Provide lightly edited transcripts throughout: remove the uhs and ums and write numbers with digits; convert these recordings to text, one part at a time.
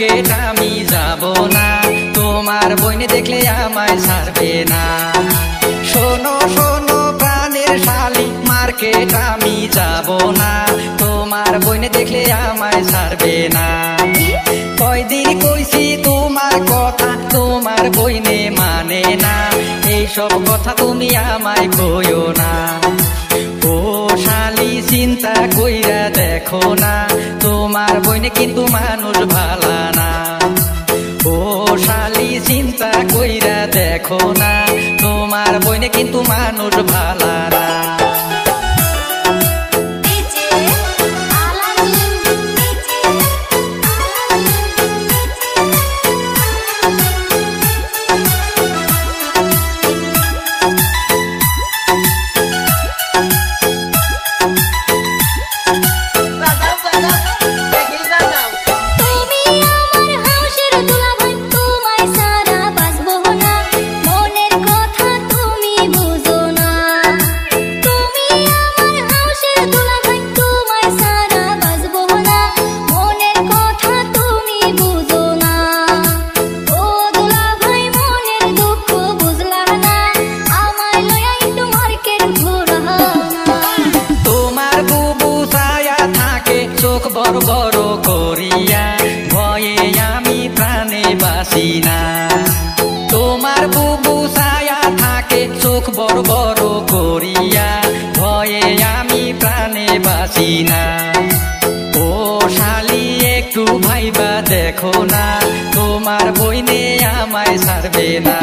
Market আমি যাব না, তোমার বইনে দেখলে আমায় ছাড়বে না। শোনো শোনো প্রাণের শালি, মার্কেট আমি যাব না, তোমার বইনে দেখলে আমায় ছাড়বে না। কয়দিন কইছি তোমার কথা, তোমার বইনে মানে না, এইসব কথা তুমি আমায় কইও না। ও শালি চিন্তা কইরা দেখো না, তোমার বইনে কিন্তু মানুষ ভালা না। ও শালি চিন্তা কইরা দেখো না, তোমার বইনে কিন্তু মানুষ ভালা না। বড় বড় করিয়া ভয়ে আমি প্রাণে বাসি না। তোমার বুবু ছায়া থাকে চোখ বড় বড় করিয়া, ভয়ে আমি প্রাণে বাসি না। ও শালি একটু ভাইবা দেখো না, তোমার বইনে আমায় ছাড়বে না।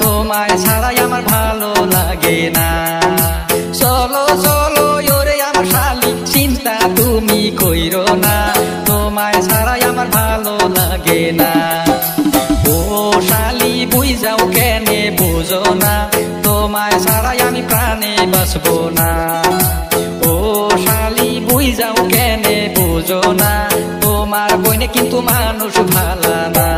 তোমায় ছাড়াই আমার ভালো লাগে না। চলো চলো ওরে আমার শালি, চিন্তা তুমি কইরো না, তোমায় ছাড়াই আমার ভালো লাগে না। ও শালি বুঝাও কেনে বুঝো না, তোমায় ছাড়াই আমি প্রাণে বাঁচবো না। ও শালি বুঝাও কেনে বুঝো না, তোমার বইনে কিন্তু মানুষ ভালা না।